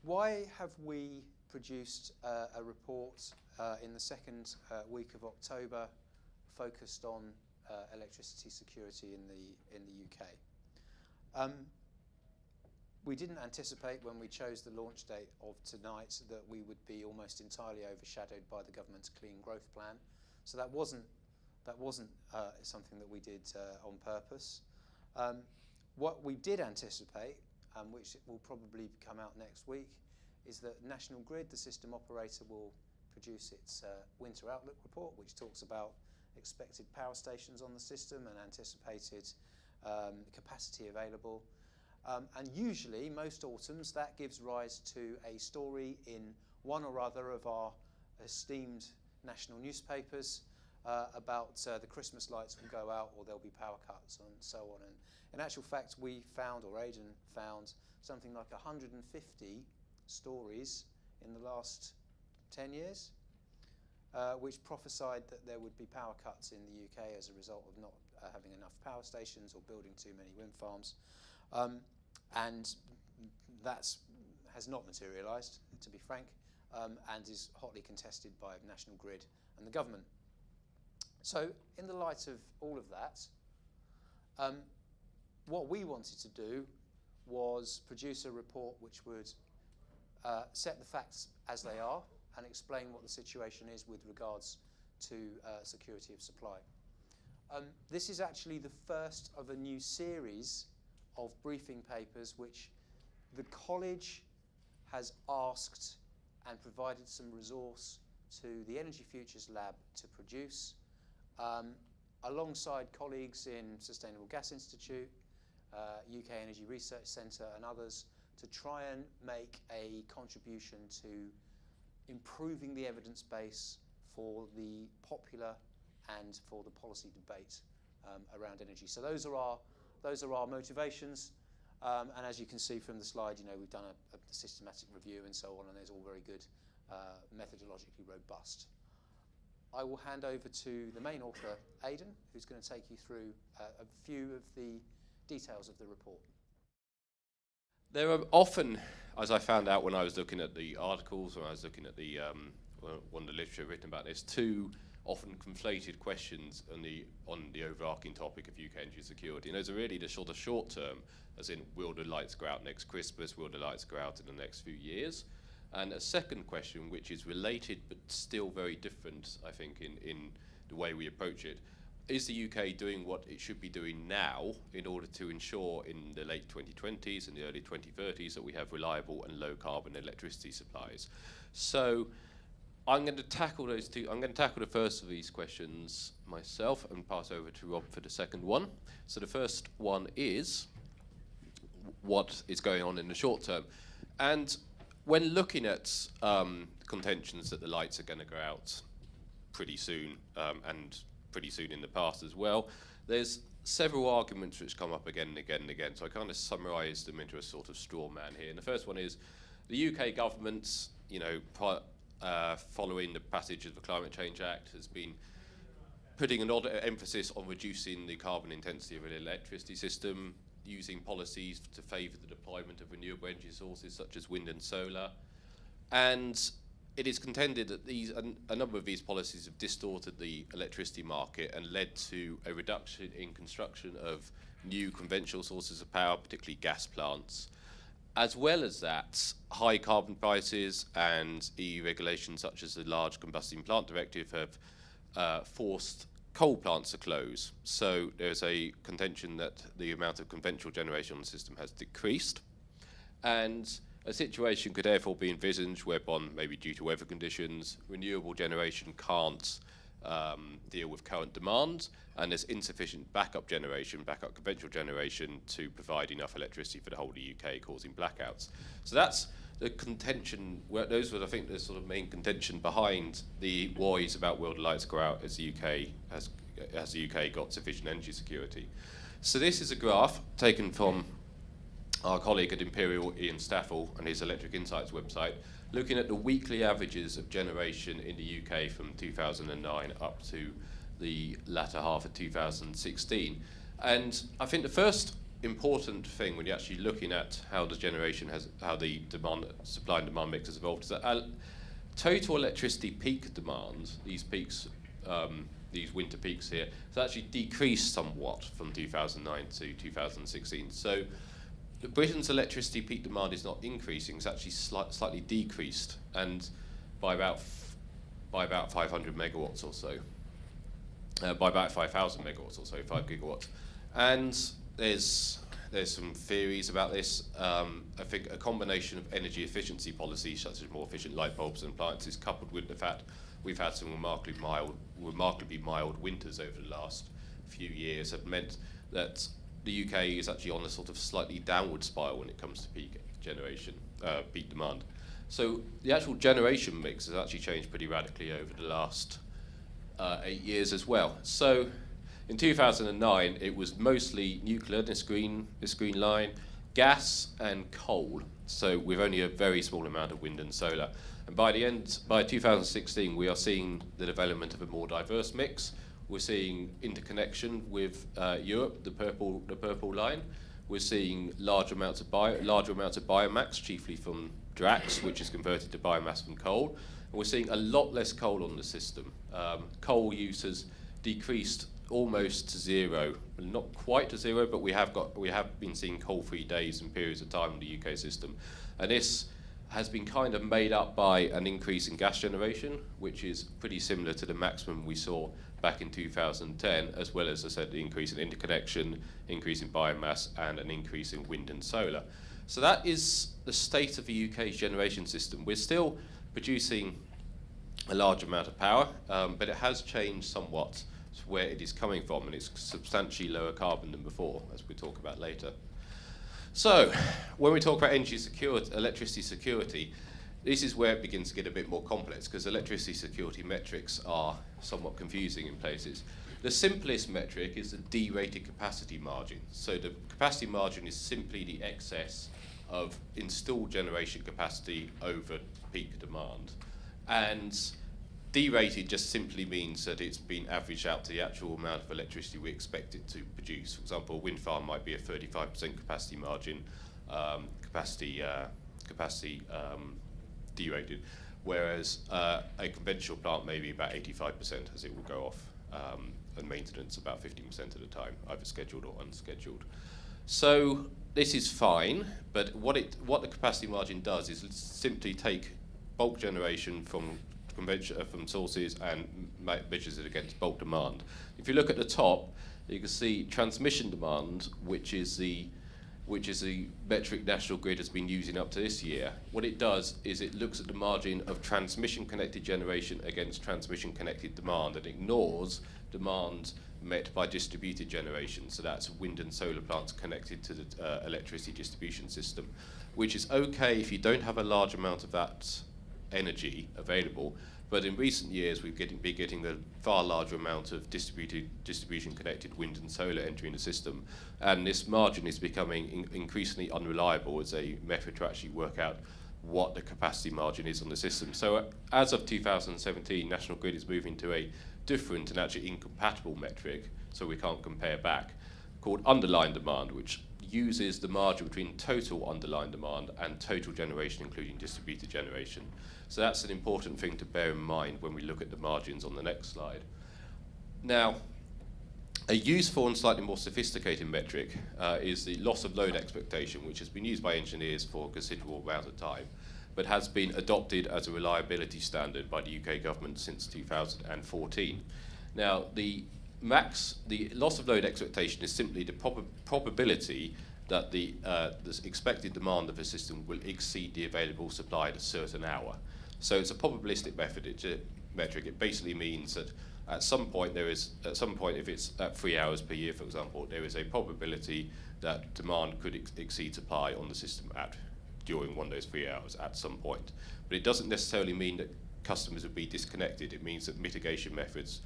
Why have we produced a report in the second week of October focused on electricity security in the UK? We didn't anticipate when we chose the launch date of tonight that we would be almost entirely overshadowed by the government's Clean Growth Plan. So that wasn't something that we did on purpose. What we did anticipate, which will probably come out next week, is that National Grid, the system operator, will produce its winter outlook report, which talks about expected power stations on the system and anticipated capacity available. And usually, most autumns, that gives rise to a story in one or other of our esteemed national newspapers about the Christmas lights will go out or there'll be power cuts and so on. And in actual fact, we found, or Aidan found, something like 150 stories in the last 10 years, which prophesied that there would be power cuts in the UK as a result of not having enough power stations or building too many wind farms. And that has not materialised, to be frank, and is hotly contested by National Grid and the government. So in the light of all of that, what we wanted to do was produce a report which would set the facts as they are and explain what the situation is with regards to security of supply. This is actually the first of a new series of briefing papers which the college has asked and provided some resource to the Energy Futures Lab to produce, alongside colleagues in Sustainable Gas Institute, UK Energy Research Centre and others, to try and make a contribution to improving the evidence base for the popular and for the policy debate around energy. So those are our motivations, and as you can see from the slide, we've done a systematic review and so on, and it's all very good, methodologically robust. I will hand over to the main author, Aidan, who's going to take you through a few of the details of the report. There are often, as I found out when I was looking at the articles, when I was looking at the one of the literature written about this, two often conflated questions on the overarching topic of UK energy security. And those are really the sort of short term, as in, will the lights go out next Christmas? Will the lights go out in the next few years? And a second question, which is related but still very different, I think, in the way we approach it. Is the UK doing what it should be doing now in order to ensure in the late 2020s and the early 2030s that we have reliable and low carbon electricity supplies? So I'm going to tackle those two. I'm going to tackle the first of these questions myself and pass over to Rob for the second one. So the first one is what is going on in the short term. And when looking at contentions that the lights are going to go out pretty soon, and pretty soon in the past as well, there's several arguments which come up again and again and again. So I kind of summarised them into a sort of straw man here. And the first one is the UK government, following the passage of the Climate Change Act, has been putting an odd emphasis on reducing the carbon intensity of the electricity system, using policies to favour the deployment of renewable energy sources such as wind and solar. And it is contended that a number of these policies have distorted the electricity market and led to a reduction in construction of new conventional sources of power, particularly gas plants. As well as that, high carbon prices and EU regulations such as the Large Combustion Plant Directive have forced coal plants to close. So there's a contention that the amount of conventional generation on the system has decreased. And a situation could therefore be envisaged whereupon, maybe due to weather conditions, renewable generation can't deal with current demand, and there's insufficient backup conventional generation to provide enough electricity for the whole of the UK, causing blackouts. So that's the contention. Those were, I think, the sort of main contention behind the worries about will the lights go out as the UK got sufficient energy security. So this is a graph taken from our colleague at Imperial, Ian Staffel, and his Electric Insights website, looking at the weekly averages of generation in the UK from 2009 up to the latter half of 2016. And I think the first important thing when you're actually looking at how the supply and demand mix has evolved is that total electricity peak demand, these peaks, these winter peaks here, has actually decreased somewhat from 2009 to 2016. So Britain's electricity peak demand is not increasing; it's actually slightly decreased, and by about 500 megawatts or so, by about 5,000 megawatts or so, 5 gigawatts. And there's some theories about this. I think a combination of energy efficiency policies, such as more efficient light bulbs and appliances, coupled with the fact we've had some remarkably mild winters over the last few years, have meant that the UK is actually on a sort of slightly downward spiral when it comes to peak demand. So the actual generation mix has actually changed pretty radically over the last 8 years as well. So in 2009, it was mostly nuclear, this green line, gas and coal. So with only a very small amount of wind and solar. And by 2016, we are seeing the development of a more diverse mix. We're seeing interconnection with Europe, the purple line. We're seeing large amounts of biomass, chiefly from Drax, which is converted to biomass from coal. And we're seeing a lot less coal on the system. Coal use has decreased almost to zero, not quite to zero, but we have been seeing coal-free days and periods of time in the UK system, and this has been kind of made up by an increase in gas generation, which is pretty similar to the maximum we saw back in 2010, as well as I said, the increase in interconnection, increase in biomass, and an increase in wind and solar. So that is the state of the UK's generation system. We're still producing a large amount of power, but it has changed somewhat to where it is coming from, and it's substantially lower carbon than before, as we talk about later. So, when we talk about energy security, electricity security, this is where it begins to get a bit more complex, because electricity security metrics are somewhat confusing in places. The simplest metric is the derated capacity margin. So the capacity margin is simply the excess of installed generation capacity over peak demand. And derated just simply means that it's been averaged out to the actual amount of electricity we expect it to produce. For example, a wind farm might be a 35% capacity margin, derated, whereas a conventional plant may be about 85% as it will go off, and maintenance about 15% at a time, either scheduled or unscheduled. So this is fine, but what the capacity margin does is simply take bulk generation from sources and measures it against bulk demand. If you look at the top, you can see transmission demand, which is the metric National Grid has been using up to this year. What it does is it looks at the margin of transmission-connected generation against transmission-connected demand and ignores demand met by distributed generation. So that's wind and solar plants connected to the electricity distribution system, which is okay if you don't have a large amount of that energy available. But in recent years, we've been getting a far larger amount of distribution-connected wind and solar entering the system. And this margin is becoming increasingly unreliable as a method to actually work out what the capacity margin is on the system. So as of 2017, National Grid is moving to a different and actually incompatible metric, so we can't compare back, called underlying demand, which uses the margin between total underlying demand and total generation, including distributed generation. So that's an important thing to bear in mind when we look at the margins on the next slide. Now, a useful and slightly more sophisticated metric is the loss of load expectation, which has been used by engineers for a considerable amount of time, but has been adopted as a reliability standard by the UK government since 2014. Now, the loss of load expectation is simply the probability that the expected demand of a system will exceed the available supply at a certain hour. So it's a probabilistic metric. It basically means that at some point, if it's at 3 hours per year, for example, there is a probability that demand could exceed supply on the system during one of those 3 hours at some point. But it doesn't necessarily mean that customers would be disconnected. It means that mitigation measures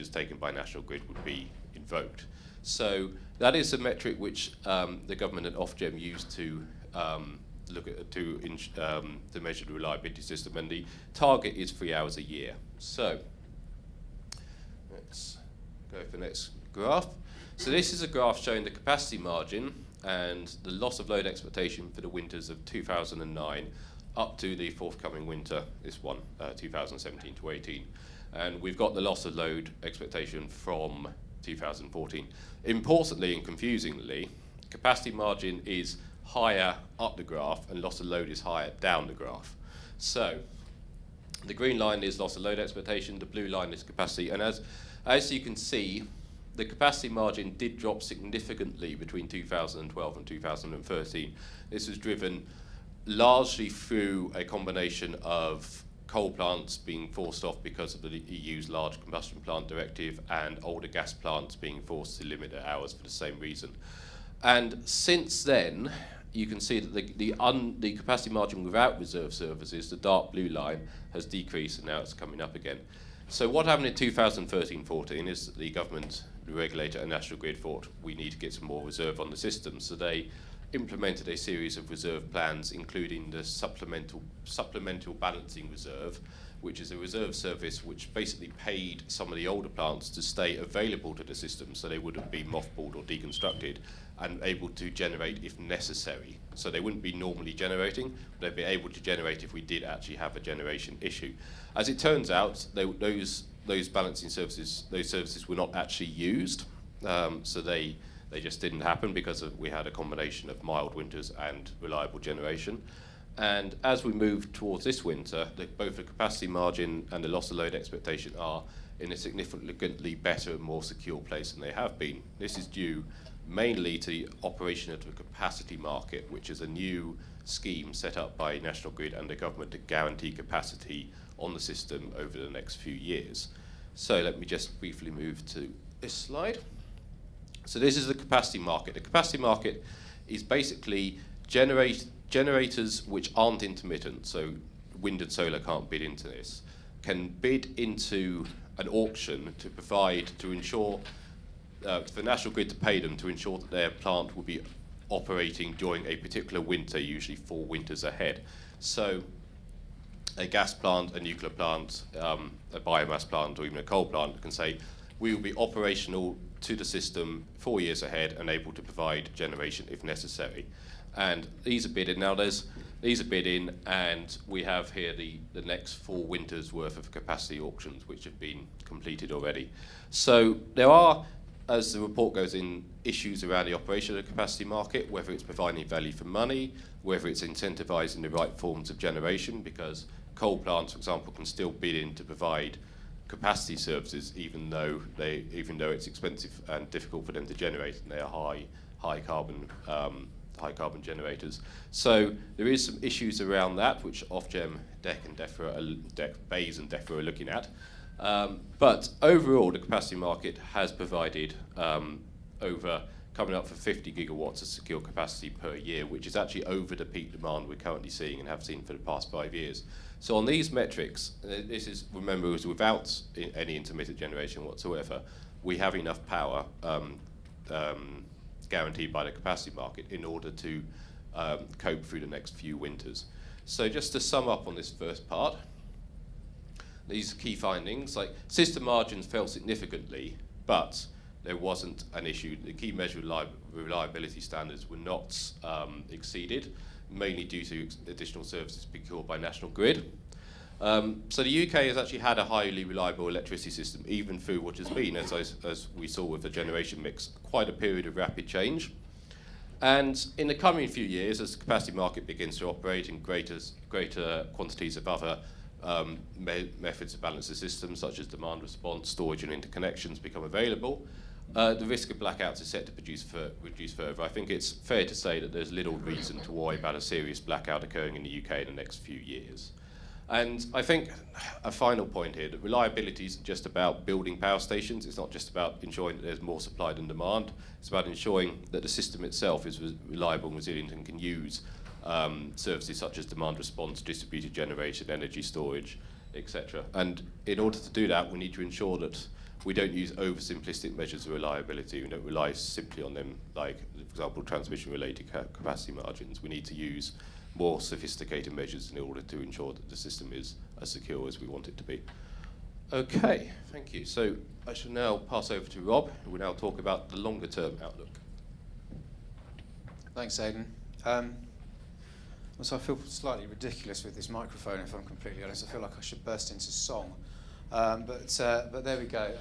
taken by National Grid would be invoked. So that is a metric which the government and Ofgem used to look at to measure the reliability system, and the target is 3 hours a year. So let's go for the next graph. So this is a graph showing the capacity margin and the loss of load expectation for the winters of 2009 up to the forthcoming winter, this one, 2017 to 18. And we've got the loss of load expectation from 2014. Importantly and confusingly, capacity margin is higher up the graph and loss of load is higher down the graph. So the green line is loss of load expectation, the blue line is capacity, and as you can see, the capacity margin did drop significantly between 2012 and 2013. This was driven largely through a combination of coal plants being forced off because of the EU's large combustion plant directive and older gas plants being forced to limit their hours for the same reason. And since then, you can see that the capacity margin without reserve services, the dark blue line, has decreased and now it's coming up again. So what happened in 2013-14 is that the government, the regulator and National Grid thought we need to get some more reserve on the system. So they implemented a series of reserve plans, including the supplemental balancing reserve, which is a reserve service which basically paid some of the older plants to stay available to the system so they wouldn't be mothballed or deconstructed and able to generate if necessary. So they wouldn't be normally generating, but they'd be able to generate if we did actually have a generation issue. As it turns out, those balancing services, those services were not actually used, so they just didn't happen because we had a combination of mild winters and reliable generation. And as we move towards this winter, both the capacity margin and the loss of load expectation are in a significantly better and more secure place than they have been. This is due mainly to the operation of the capacity market, which is a new scheme set up by National Grid and the government to guarantee capacity on the system over the next few years. So let me just briefly move to this slide. So this is the capacity market. The capacity market is basically generators which aren't intermittent, so wind and solar can't bid into this, can bid into an auction to ensure for National Grid to pay them to ensure that their plant will be operating during a particular winter, usually 4 winters ahead. So a gas plant, a nuclear plant, a biomass plant, or even a coal plant can say, we will be operational to the system 4 years ahead and able to provide generation if necessary. And these are bid in. Now these are bid in, and we have here the next 4 winters worth of capacity auctions which have been completed already. So there are, as the report goes in, issues around the operation of the capacity market, whether it's providing value for money, whether it's incentivizing the right forms of generation, because coal plants, for example, can still bid in to provide capacity services even though it's expensive and difficult for them to generate, and they are high carbon generators. So there is some issues around that which Ofgem, DECC, BEIS and DEFRA are looking at. But overall, the capacity market has provided coming up for 50 gigawatts of secure capacity per year, which is actually over the peak demand we're currently seeing and have seen for the past 5 years. So on these metrics, this is, remember, is without any intermittent generation whatsoever, we have enough power guaranteed by the capacity market in order to cope through the next few winters. So just to sum up on this first part, these key findings, like system margins fell significantly, but there wasn't an issue. The key measure reliability standards were not exceeded, mainly due to additional services procured by National Grid. So the UK has actually had a highly reliable electricity system, even through what has been, as we saw with the generation mix, quite a period of rapid change. And in the coming few years, as the capacity market begins to operate and greater quantities of other methods to balance the system, such as demand response, storage and interconnections become available, the risk of blackouts is set to reduce further. I think it's fair to say that there's little reason to worry about a serious blackout occurring in the UK in the next few years. And I think a final point here, that reliability isn't just about building power stations. It's not just about ensuring that there's more supply than demand. It's about ensuring that the system itself is reliable and resilient and can use services such as demand response, distributed generation, energy storage, etc. And in order to do that, we need to ensure that we don't use oversimplistic measures of reliability. We don't rely simply on them, like, for example, transmission-related capacity margins. We need to use more sophisticated measures in order to ensure that the system is as secure as we want it to be. Okay, thank you. So I shall now pass over to Rob, who will now talk about the longer term outlook. Thanks, Aidan. So I feel slightly ridiculous with this microphone, if I'm completely honest. I feel like I should burst into song, but there we go.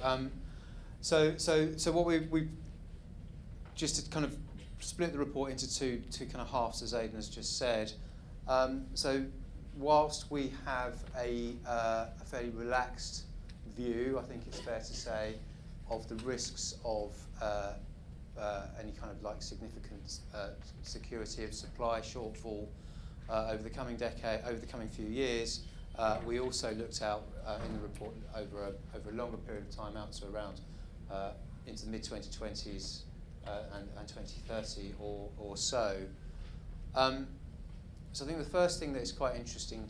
So what we just to kind of split the report into two kind of halves, as Aidan has just said. So whilst we have a fairly relaxed view, I think it's fair to say, of the risks of any kind of like significant security of supply shortfall over the coming decade, over the coming few years, we also looked out in the report over a longer period of time, out to around into the mid-2020s and 2030 or so. So I think the first thing that is quite interesting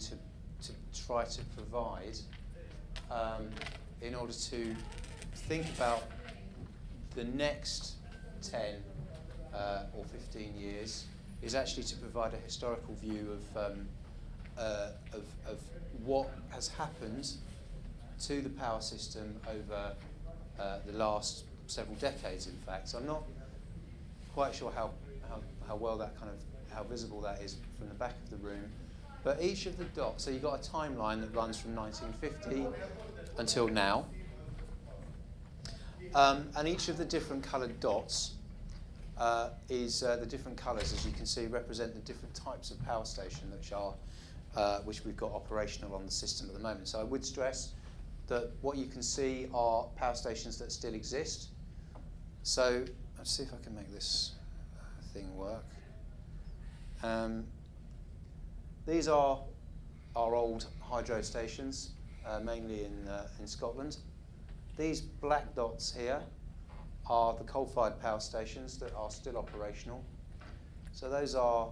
to try to provide in order to think about the next 10 or 15 years is actually to provide a historical view of what has happened to the power system over the last several decades, in fact. So I'm not quite sure how well that kind of, how visible that is from the back of the room. But each of the dots, so you've got a timeline that runs from 1950 until now. And each of the different coloured dots is the different colours, as you can see, represent the different types of power station which we've got operational on the system at the moment. So I would stress that what you can see are power stations that still exist. So let's see if I can make this thing work. These are our old hydro stations, mainly in Scotland. These black dots here are the coal-fired power stations that are still operational. So those are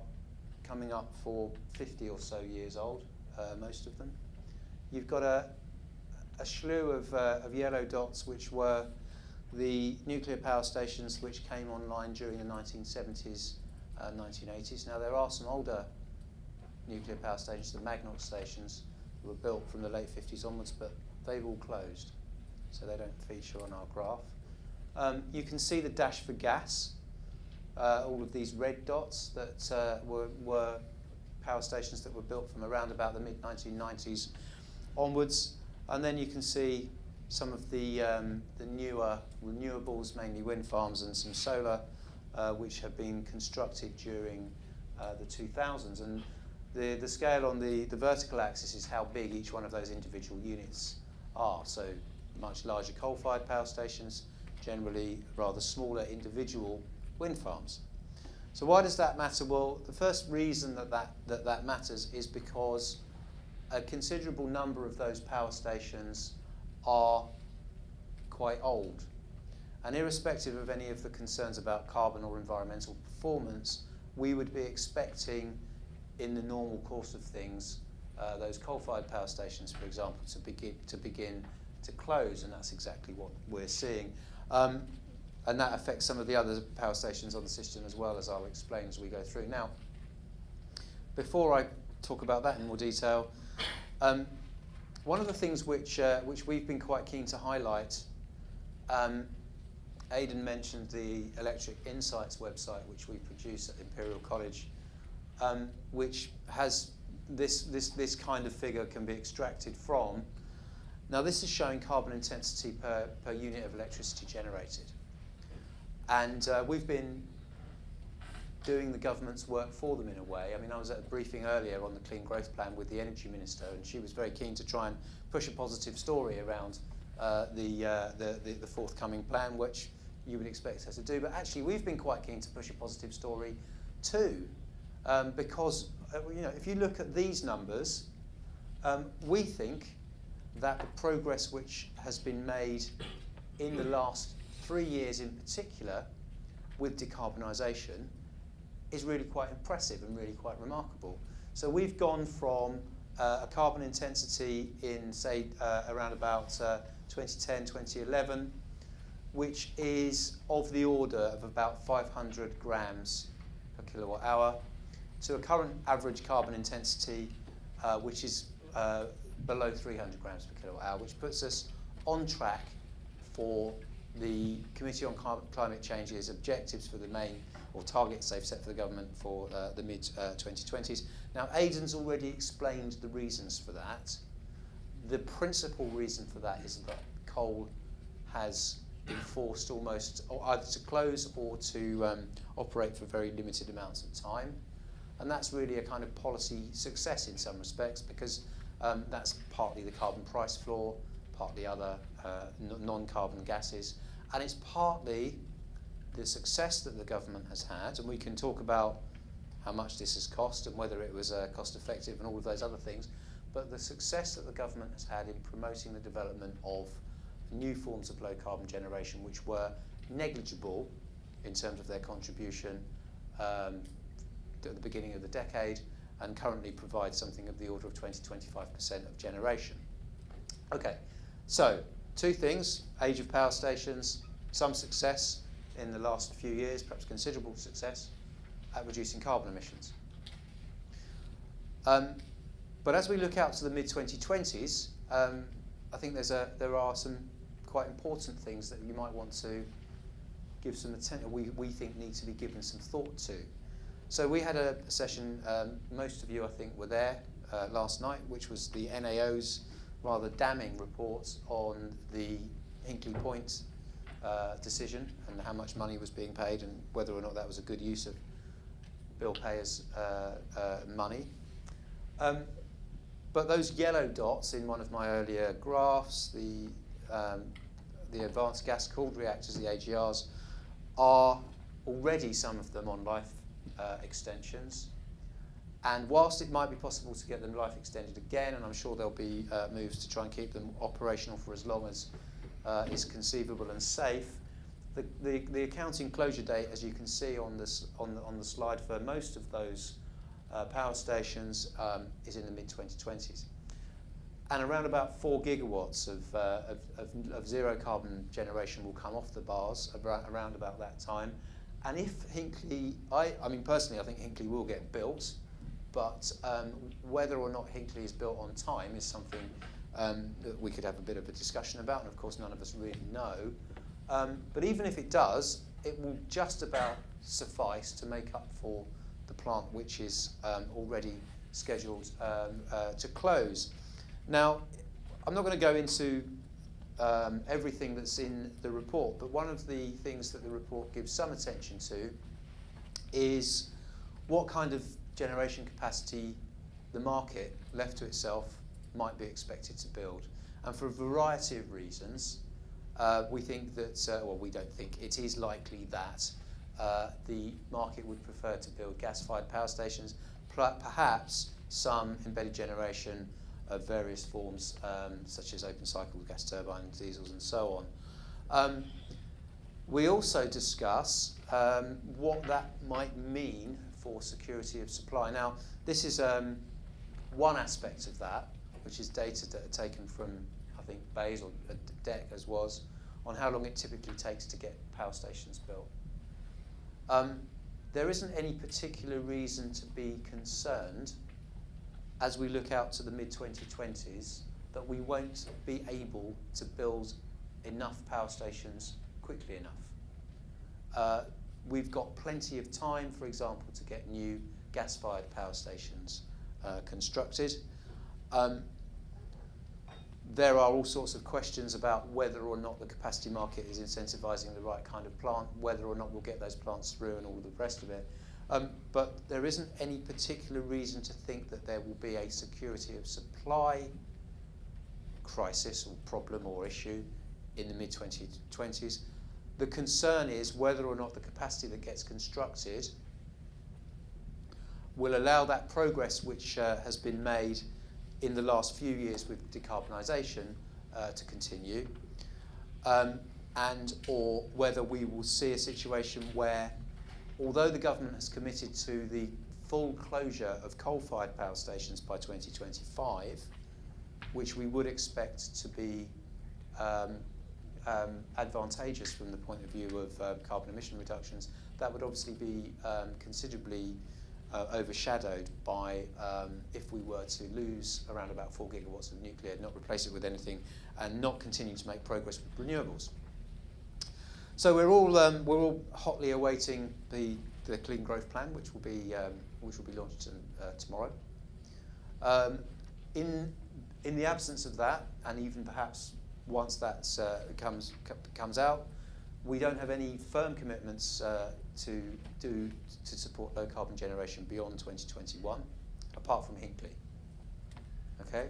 coming up for 50 or so years old, most of them. You've got a slew of yellow dots, which were the nuclear power stations which came online during the 1970s and 1980s. Now there are some older nuclear power stations, the Magnox stations, that were built from the late 50s onwards, but they've all closed, so they don't feature on our graph. You can see the dash for gas, all of these red dots that were power stations that were built from around about the mid-1990s onwards. And then you can see some of the newer renewables, mainly wind farms and some solar, which have been constructed during the 2000s. And the scale on the vertical axis is how big each one of those individual units are. So much larger coal-fired power stations, generally rather smaller individual wind farms. So why does that matter? Well, the first reason that matters is because a considerable number of those power stations are quite old. And irrespective of any of the concerns about carbon or environmental performance, we would be expecting in the normal course of things those coal-fired power stations, for example, to begin to close, and that's exactly what we're seeing. And that affects some of the other power stations on the system as well, as I'll explain as we go through. Now, before I talk about that in more detail, one of the things which we've been quite keen to highlight, Aidan mentioned the Electric Insights website, which we produce at Imperial College, which has this kind of figure can be extracted from. Now, this is showing carbon intensity per unit of electricity generated. And we've been doing the government's work for them in a way. I mean, I was at a briefing earlier on the Clean Growth Plan with the Energy Minister, and she was very keen to try and push a positive story around the forthcoming plan, which you would expect her to do. But actually, we've been quite keen to push a positive story too, because if you look at these numbers, we think that the progress which has been made in the last 3 years in particular with decarbonisation is really quite impressive and really quite remarkable. So we've gone from a carbon intensity in, say, around about 2010, 2011, which is of the order of about 500 grams per kilowatt hour, to a current average carbon intensity, which is below 300 grams per kilowatt hour, which puts us on track for the Committee on Climate Change's objectives for the main, or targets they've set for the government for the mid-2020s. Now, Aidan's already explained the reasons for that. The principal reason for that is that coal has been forced almost either to close or to operate for very limited amounts of time. And that's really a kind of policy success in some respects, because that's partly the carbon price floor, partly other non-carbon gases, and it's partly the success that the government has had, and we can talk about how much this has cost and whether it was cost effective and all of those other things, but the success that the government has had in promoting the development of new forms of low carbon generation, which were negligible in terms of their contribution at the beginning of the decade, and currently provide something of the order of 20–25% of generation. Okay, so two things: age of power stations, some success in the last few years, perhaps considerable success at reducing carbon emissions. But as we look out to the mid-2020s, I think there are some quite important things that you might want to give some attention, we think need to be given some thought to. So we had a session, most of you I think were there last night, which was the NAO's rather damning report on the Hinkley Point decision and how much money was being paid and whether or not that was a good use of bill payers' money. But those yellow dots in one of my earlier graphs, the advanced gas cooled reactors, the AGRs, are already some of them on life extensions. And whilst it might be possible to get them life extended again, and I'm sure there'll be moves to try and keep them operational for as long as is conceivable and safe, the accounting closure date, as you can see on this on the slide, for most of those power stations is in the mid-2020s. And around about 4 gigawatts of zero carbon generation will come off the bars around about that time. And if Hinkley, I mean personally I think Hinkley will get built, but whether or not Hinkley is built on time is something that we could have a bit of a discussion about, and of course none of us really know. But even if it does, it will just about suffice to make up for the plant which is already scheduled to close. Now, I'm not going to go into everything that's in the report, but one of the things that the report gives some attention to is what kind of generation capacity the market, left to itself, might be expected to build. And for a variety of reasons, we think that, well, we don't think, it is likely that the market would prefer to build gas-fired power stations, perhaps some embedded generation of various forms, such as open cycle gas turbines, diesels, and so on. We also discuss what that might mean for security of supply. Now, this is one aspect of that, which is data that are taken from, I think, BEIS or DEC as was, on how long it typically takes to get power stations built. There isn't any particular reason to be concerned as we look out to the mid-2020s that we won't be able to build enough power stations quickly enough. We've got plenty of time, for example, to get new gas-fired power stations constructed. There are all sorts of questions about whether or not the capacity market is incentivizing the right kind of plant, whether or not we'll get those plants through and all the rest of it. But there isn't any particular reason to think that there will be a security of supply crisis or problem or issue in the mid-2020s. The concern is whether or not the capacity that gets constructed will allow that progress which has been made in the last few years with decarbonisation to continue, and or whether we will see a situation where, although the government has committed to the full closure of coal-fired power stations by 2025, which we would expect to be advantageous from the point of view of carbon emission reductions, that would obviously be considerably overshadowed by if we were to lose around about 4 gigawatts of nuclear, not replace it with anything, and not continue to make progress with renewables. So we're all hotly awaiting the Clean Growth Plan, which will be launched tomorrow. In the absence of that, and even perhaps once that comes out, we don't have any firm commitments to support low carbon generation beyond 2021, apart from Hinkley. Okay,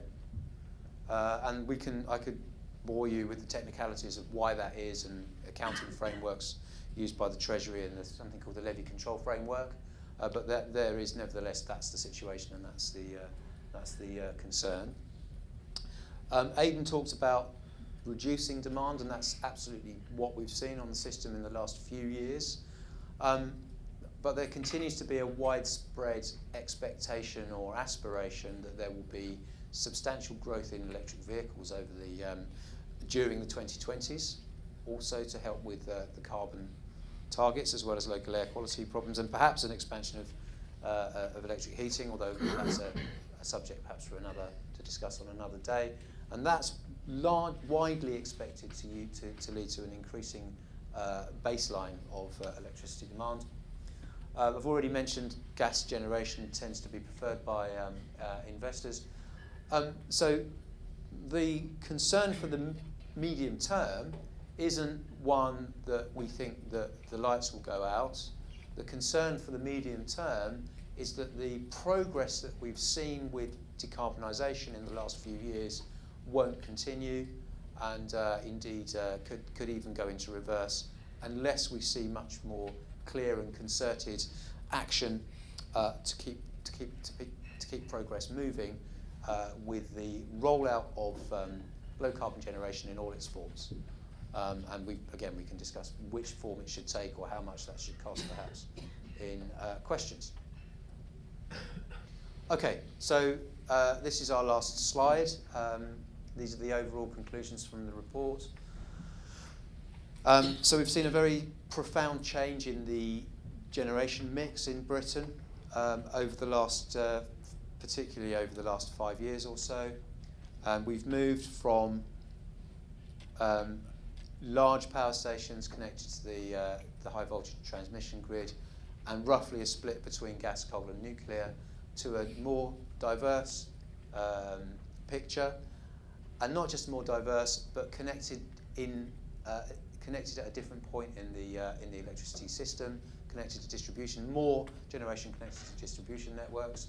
and I could bore you with the technicalities of why that is and accounting frameworks used by the Treasury, and there's something called the Levy Control Framework. But there is nevertheless, that's the situation, and that's the concern. Aidan talked about reducing demand, and that's absolutely what we've seen on the system in the last few years. But there continues to be a widespread expectation or aspiration that there will be substantial growth in electric vehicles over during the 2020s, also to help with the carbon targets as well as local air quality problems, and perhaps an expansion of electric heating, although that's a subject perhaps for to discuss on another day. And that's widely expected to lead to an increasing baseline of electricity demand. I've already mentioned gas generation tends to be preferred by investors. So the concern for the medium term isn't one that we think that the lights will go out. The concern for the medium term is that the progress that we've seen with decarbonisation in the last few years won't continue, and indeed could even go into reverse unless we see much more clear and concerted action to keep progress moving with the rollout of low carbon generation in all its forms. And we can discuss which form it should take or how much that should cost perhaps in questions. Okay, so this is our last slide. These are the overall conclusions from the report. So we've seen a very profound change in the generation mix in Britain over the last, particularly over the last 5 years or so. We've moved from large power stations connected to the high voltage transmission grid, and roughly a split between gas, coal and nuclear, to a more diverse picture, and not just more diverse, but connected at a different point in the electricity system, connected to distribution, more generation connected to distribution networks.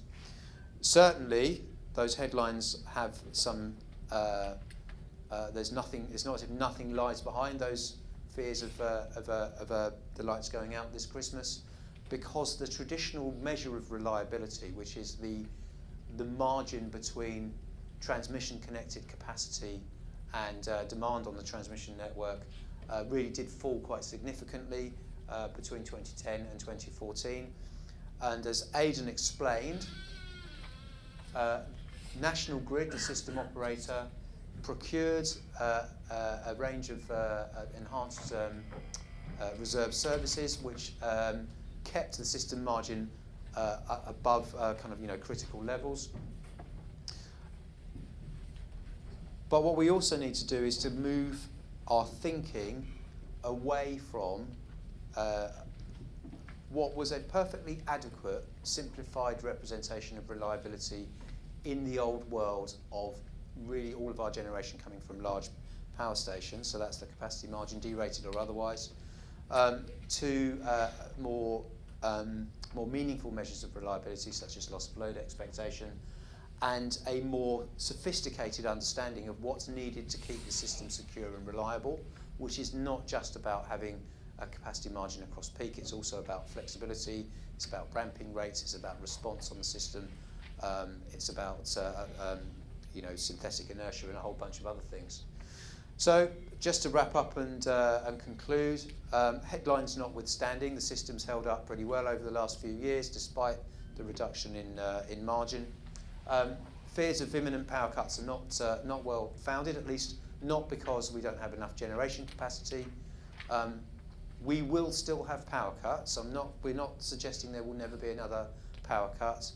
Certainly, those headlines have some. There's nothing. It's not as if nothing lies behind those fears of the lights going out this Christmas, because the traditional measure of reliability, which is the margin between transmission connected capacity and demand on the transmission network, really did fall quite significantly between 2010 and 2014. And as Aidan explained, National Grid, the system operator, procured a range of enhanced reserve services, which kept the system margin above critical levels. But what we also need to do is to move our thinking away from what was a perfectly adequate, simplified representation of reliability in the old world of really all of our generation coming from large power stations, so that's the capacity margin, derated or otherwise, to more meaningful measures of reliability, such as loss of load expectation, and a more sophisticated understanding of what's needed to keep the system secure and reliable, which is not just about having a capacity margin across peak, it's also about flexibility, it's about ramping rates, it's about response on the system, it's about synthetic inertia and a whole bunch of other things. So just to wrap up and conclude, headlines notwithstanding, the system's held up pretty well over the last few years despite the reduction in margin. Fears of imminent power cuts are not well founded, at least not because we don't have enough generation capacity. We will still have power cuts. We're not suggesting there will never be another power cuts.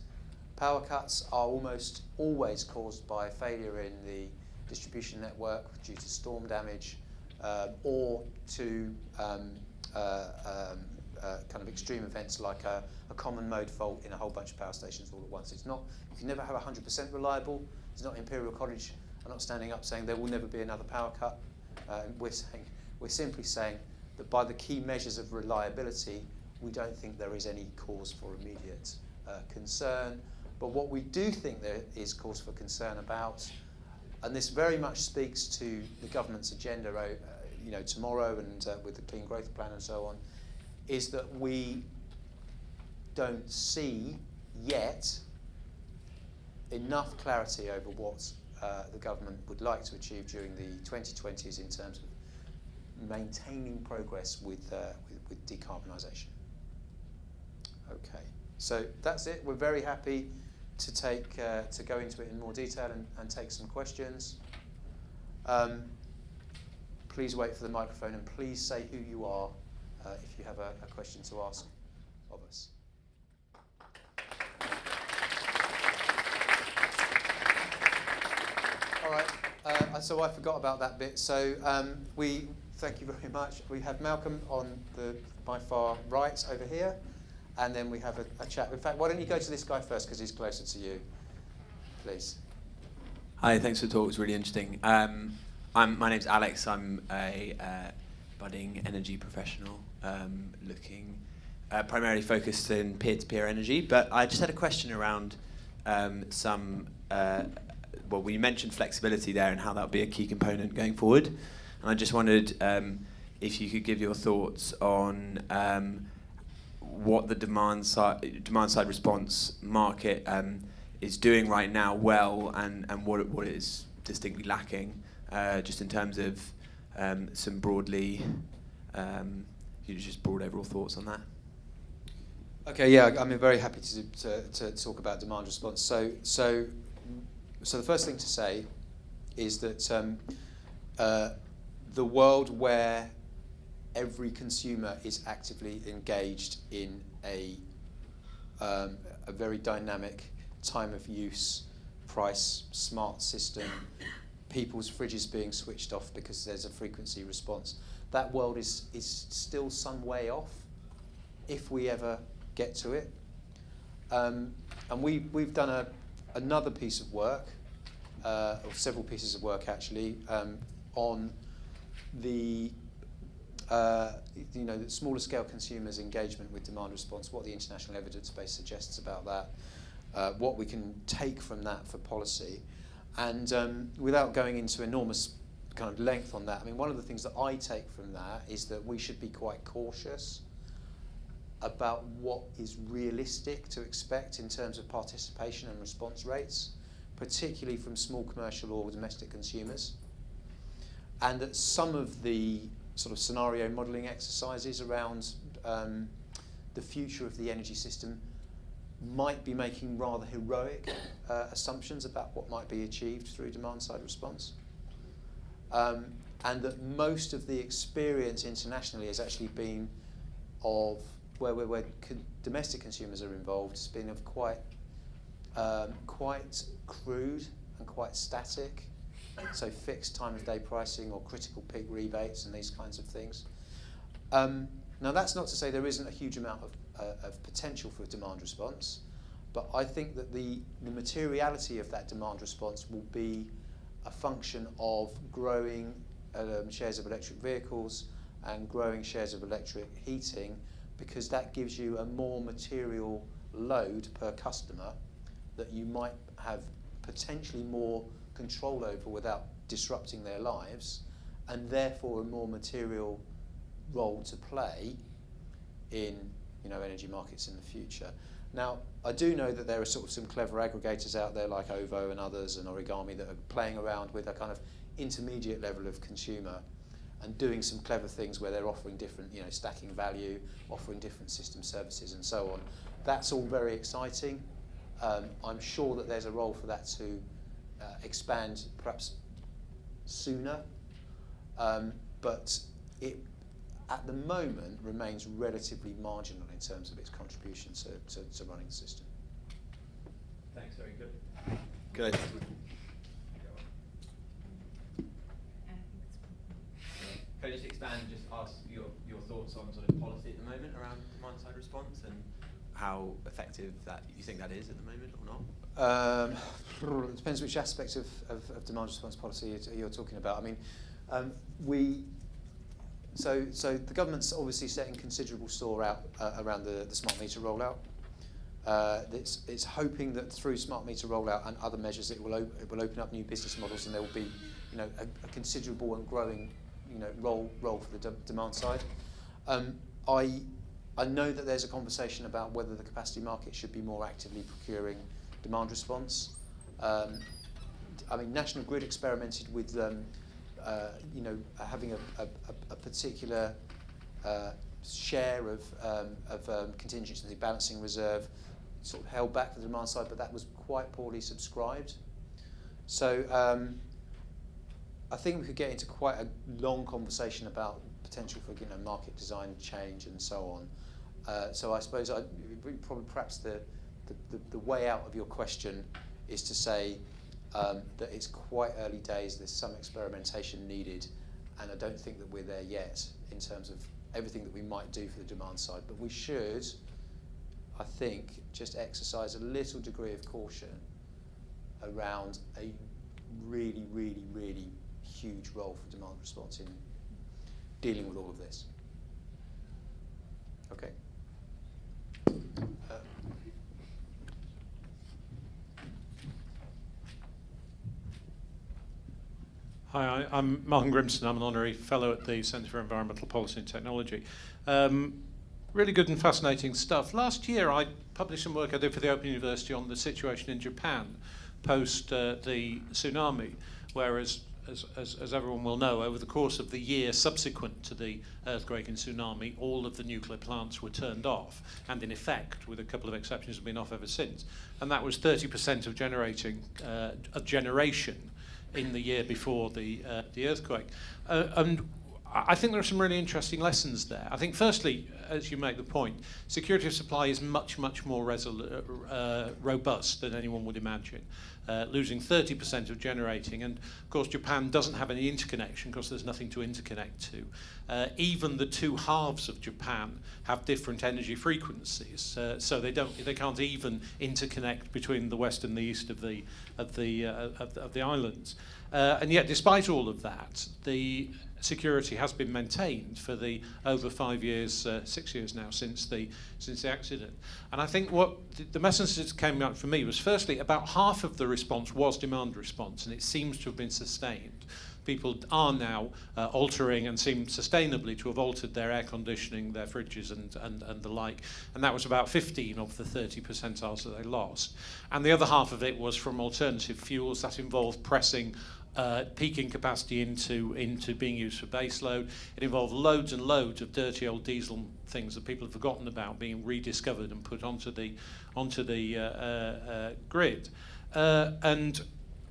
Power cuts are almost always caused by failure in the distribution network due to storm damage or to kind of extreme events like a common mode fault in a whole bunch of power stations all at once. It's not, you can never have 100% reliable. It's not Imperial College. I'm not standing up saying there will never be another power cut. We're simply saying that by the key measures of reliability, we don't think there is any cause for immediate concern. But what we do think there is cause for concern about, and this very much speaks to the government's agenda, tomorrow and with the Clean Growth Plan and so on, is that we don't see yet enough clarity over what the government would like to achieve during the 2020s in terms of maintaining progress with decarbonisation. Okay, so that's it. We're very happy to take to go into it in more detail and take some questions. Please wait for the microphone and please say who you are if you have a question to ask of us. All right, so I forgot about that bit. So we thank you very much. We have Malcolm on my far right over here, and then we have a chat. In fact, why don't you go to this guy first because he's closer to you, please. Hi, thanks for the talk. It was really interesting. My name's Alex. I'm a budding energy professional looking primarily focused in peer-to-peer energy. But I just had a question around well, we mentioned flexibility there and how that would be a key component going forward. And I just wondered if you could give your thoughts on what the demand side response market is doing right now well, and what it is distinctly lacking, just in terms of some broadly, just broad overall thoughts on that. Okay, yeah, I'm very happy to talk about demand response. So the first thing to say is that the world where every consumer is actively engaged in a very dynamic time of use, price, smart system, people's fridges being switched off because there's a frequency response, that world is still some way off if we ever get to it. And we've done another piece of work, or several pieces of work actually, on the the smaller scale consumers' engagement with demand response, what the international evidence base suggests about that, what we can take from that for policy. And without going into enormous kind of length on that, I mean, one of the things that I take from that is that we should be quite cautious about what is realistic to expect in terms of participation and response rates, particularly from small commercial or domestic consumers. And that some of the sort of scenario modelling exercises around the future of the energy system might be making rather heroic assumptions about what might be achieved through demand-side response. And that most of the experience internationally has actually been of where domestic consumers are involved, has been of quite crude and quite static. So fixed time of day pricing or critical peak rebates and these kinds of things. Now that's not to say there isn't a huge amount of potential for demand response, but I think that the materiality of that demand response will be a function of growing shares of electric vehicles and growing shares of electric heating, because that gives you a more material load per customer that you might have potentially more control over without disrupting their lives, and therefore a more material role to play in energy markets in the future. Now, I do know that there are sort of some clever aggregators out there like OVO and others and Origami that are playing around with a kind of intermediate level of consumer and doing some clever things where they're offering different, stacking value, offering different system services and so on. That's all very exciting. I'm sure that there's a role for that to expand perhaps sooner, but it at the moment remains relatively marginal in terms of its contribution to running the system. Sorry, good. Can I just expand and just ask your thoughts on sort of policy at the moment around demand-side response and how effective that you think that is at the moment or not? It depends which aspect of demand response policy you're talking about. I mean, so the government's obviously setting considerable store out around the smart meter rollout. It's hoping that through smart meter rollout and other measures, it will open up new business models, and there will be, a considerable and growing, role for the demand side. I know that there's a conversation about whether the capacity market should be more actively procuring demand response. I mean, National Grid experimented with, having a particular share of contingency in the balancing reserve, sort of held back for the demand side, but that was quite poorly subscribed. So I think we could get into quite a long conversation about potential for market design change and so on. So I suppose perhaps the way out of your question is to say that it's quite early days. There's some experimentation needed, and I don't think that we're there yet in terms of everything that we might do for the demand side. But we should, I think, just exercise a little degree of caution around a really, really, really huge role for demand response in dealing with all of this. Okay. Hi, I'm Malcolm Grimston. I'm an honorary fellow at the Centre for Environmental Policy and Technology. Really good and fascinating stuff. Last year I published some work I did for the Open University on the situation in Japan post the tsunami, whereas as everyone will know, over the course of the year subsequent to the earthquake and tsunami, all of the nuclear plants were turned off, and in effect, with a couple of exceptions, have been off ever since. And that was 30% of generation in the year before the earthquake. And I think there are some really interesting lessons there. I think, firstly, as you make the point, security of supply is much, much more robust than anyone would imagine. Losing 30% of generating, and of course Japan doesn't have any interconnection because there's nothing to interconnect to. Even the two halves of Japan have different energy frequencies, so they can't even interconnect between the west and the east of the islands. And yet, despite all of that, the security has been maintained for the over 5 years, 6 years now since the accident. And I think what the message that came out for me was, firstly, about half of the response was demand response, and it seems to have been sustained. People are now altering and seem sustainably to have altered their air conditioning, their fridges and the like. And that was about 15 of the 30 percentiles that they lost. And the other half of it was from alternative fuels that involved pressing peaking capacity into being used for base load. It involved loads and loads of dirty old diesel things that people have forgotten about being rediscovered and put onto the grid. And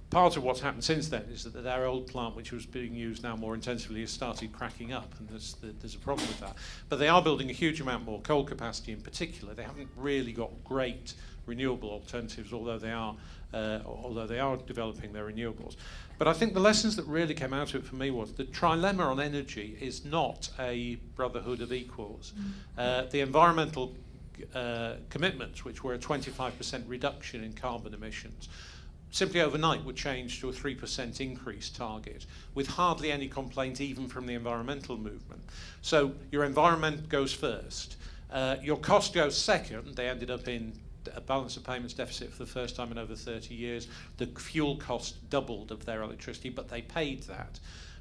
part of what's happened since then is that their old plant, which was being used now more intensively, has started cracking up, and there's a problem with that. But they are building a huge amount more coal capacity in particular. They haven't really got great renewable alternatives, although they are developing their renewables. But I think the lessons that really came out of it for me was the trilemma on energy is not a brotherhood of equals. The environmental commitments, which were a 25% reduction in carbon emissions, simply overnight would change to a 3% increase target, with hardly any complaint even from the environmental movement. So your environment goes first, your cost goes second. They ended up in a balance of payments deficit for the first time in over 30 years. The fuel cost doubled of their electricity, but they paid that.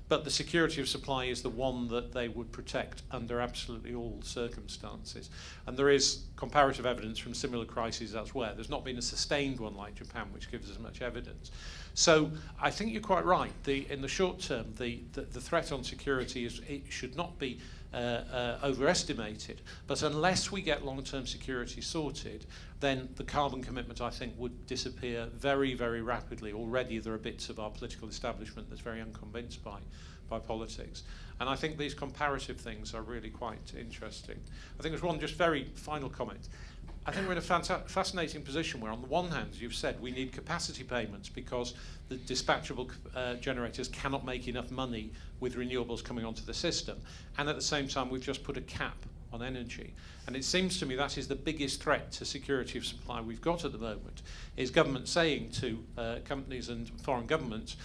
But the security of supply is the one that they would protect under absolutely all circumstances. And there is comparative evidence from similar crises elsewhere. There's not been a sustained one like Japan, which gives us much evidence. So I think you're quite right. In the short term, the threat on security it should not be overestimated. But unless we get long-term security sorted, then the carbon commitment, I think, would disappear very, very rapidly. Already there are bits of our political establishment that's very unconvinced by politics. And I think these comparative things are really quite interesting. I think there's one just very final comment. I think we're in a fascinating position where, on the one hand, as you've said, we need capacity payments because the dispatchable generators cannot make enough money with renewables coming onto the system. And at the same time, we've just put a cap on energy. And it seems to me that is the biggest threat to security of supply we've got at the moment, is government saying to companies and foreign governments,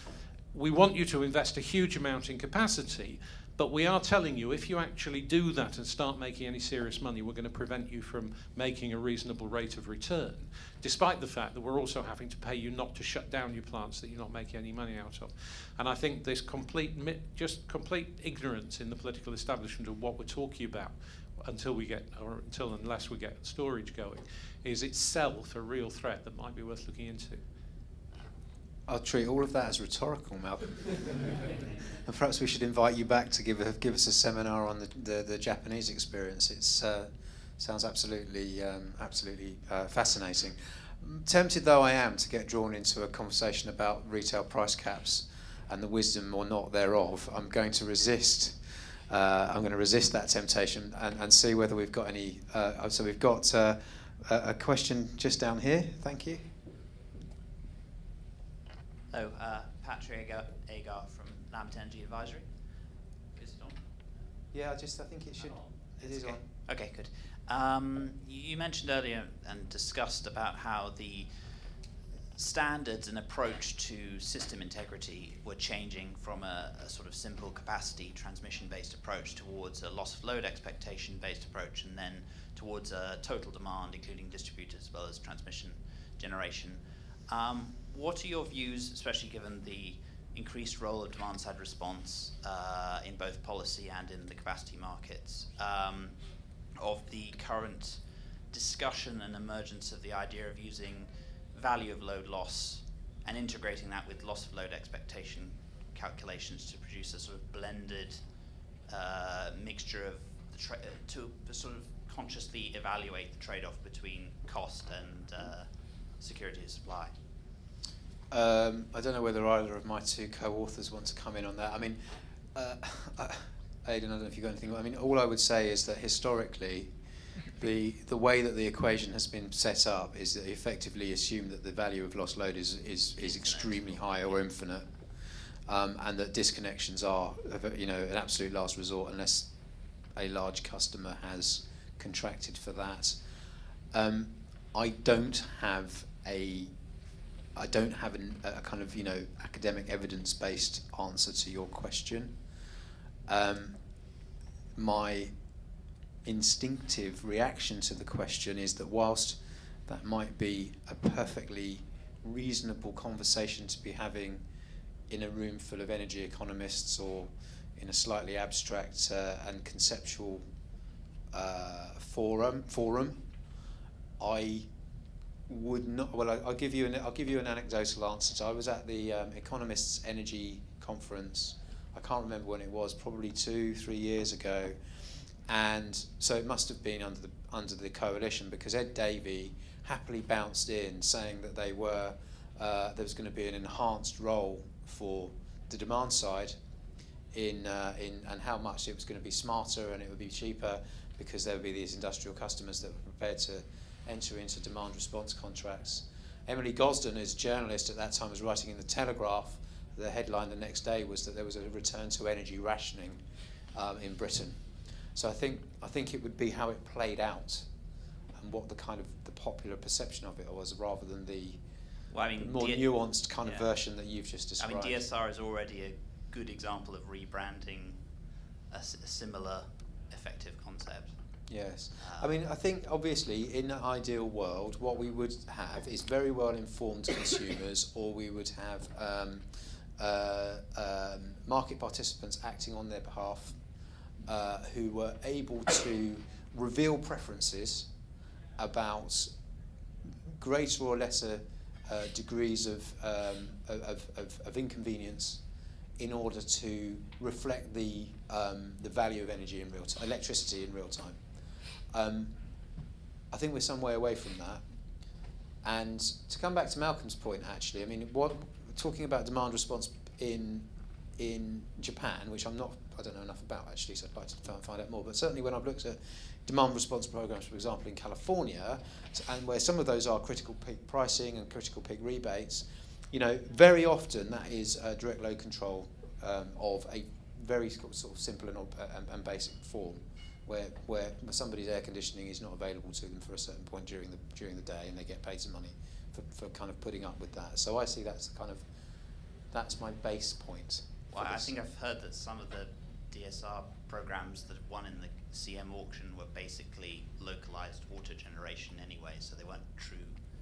we want you to invest a huge amount in capacity, but we are telling you, if you actually do that and start making any serious money, we're going to prevent you from making a reasonable rate of return, despite the fact that we're also having to pay you not to shut down your plants that you're not making any money out of. And I think this complete ignorance in the political establishment of what we're talking about until unless we get storage going, is itself a real threat that might be worth looking into. I'll treat all of that as rhetorical, Malcolm. And perhaps we should invite you back to give us a seminar on the Japanese experience. It sounds absolutely fascinating. Tempted though I am to get drawn into a conversation about retail price caps and the wisdom or not thereof, I'm going to resist. I'm going to resist that temptation and see whether we've got any. So we've got a question just down here. Thank you. Hello, Patrick Agar from Lambert Energy Advisory. Is it on? Yeah, I think it should. It is okay. on. Okay, good. You mentioned earlier and discussed about how the standards and approach to system integrity were changing from a sort of simple capacity transmission-based approach towards a loss of load expectation-based approach, and then towards a total demand, including distributors as well as transmission generation. What are your views, especially given the increased role of demand-side response in both policy and in the capacity markets, of the current discussion and emergence of the idea of using value of load loss and integrating that with loss of load expectation calculations to produce a sort of blended mixture of to sort of consciously evaluate the trade-off between cost and security of supply? I don't know whether either of my two co-authors want to come in on that. I mean, Aidan, I don't know if you've got anything. I mean, all I would say is that historically, the way that the equation has been set up is that they effectively assume that the value of lost load is extremely high or infinite, and that disconnections are, an absolute last resort unless a large customer has contracted for that. I don't have a kind of academic evidence-based answer to your question. My instinctive reaction to the question is that whilst that might be a perfectly reasonable conversation to be having in a room full of energy economists or in a slightly abstract and conceptual forum, I would not. Well, I'll give you an anecdotal answer. So I was at the Economists Energy Conference. I can't remember when it was, probably 2-3 years ago, and so it must have been under the coalition, because Ed Davey happily bounced in saying that there was going to be an enhanced role for the demand side in and how much it was going to be smarter and it would be cheaper because there would be these industrial customers that were prepared to enter into demand response contracts. Emily Gosden, as journalist at that time, was writing in the Telegraph. The headline the next day was that there was a return to energy rationing in Britain. So I think it would be how it played out and what the kind of the popular perception of it was, rather than the more nuanced kind of version that you've just described. I mean, DSR is already a good example of rebranding a similar effective concept. Yes. I mean, I think obviously in an ideal world, what we would have is very well informed consumers, or we would have market participants acting on their behalf who were able to reveal preferences about greater or lesser degrees of inconvenience in order to reflect the value of energy in real time, electricity in real time. I think we're some way away from that. And to come back to Malcolm's point, actually, I mean, talking about demand response in in Japan, which I don't know enough about actually, so I'd like to find out more. But certainly when I've looked at demand response programs, for example, in California, and where some of those are critical peak pricing and critical peak rebates, very often that is a direct load control of a very sort of simple and basic form, where somebody's air conditioning is not available to them for a certain point during the day, and they get paid some money for kind of putting up with that. So I see that's my base point. Well, I think I've heard that some of the DSR programs that won in the CM auction were basically localized auto generation anyway, so they weren't true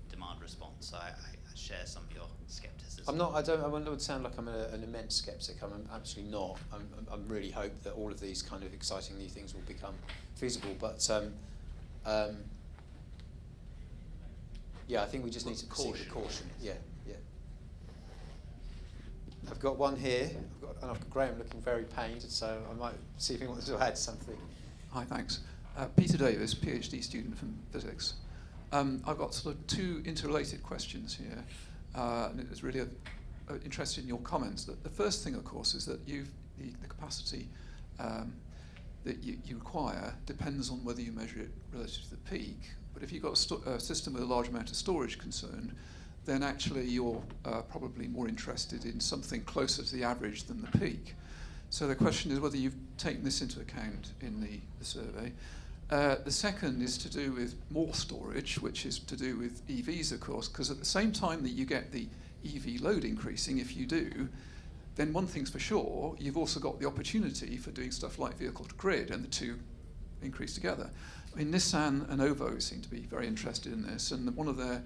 demand response. So I share some of your skepticism. I wouldn't sound like I'm an immense skeptic. I'm absolutely not. I really hope that all of these kind of exciting new things will become feasible. But I think we just need to proceed with caution. Yeah. I've got one here, and I've got Graham looking very pained, so I might see if he wants to add something. Hi, thanks. Peter Davis, PhD student from physics. I've got sort of two interrelated questions here, and it was really interested in your comments. The first thing, of course, is that the capacity that you require depends on whether you measure it relative to the peak. But if you've got a system with a large amount of storage concerned, then actually you're probably more interested in something closer to the average than the peak. So the question is whether you've taken this into account in the survey. The second is to do with more storage, which is to do with EVs, of course, because at the same time that you get the EV load increasing, if you do, then one thing's for sure, you've also got the opportunity for doing stuff like vehicle to grid, and the two increase together. I mean, Nissan and OVO seem to be very interested in this, and one of their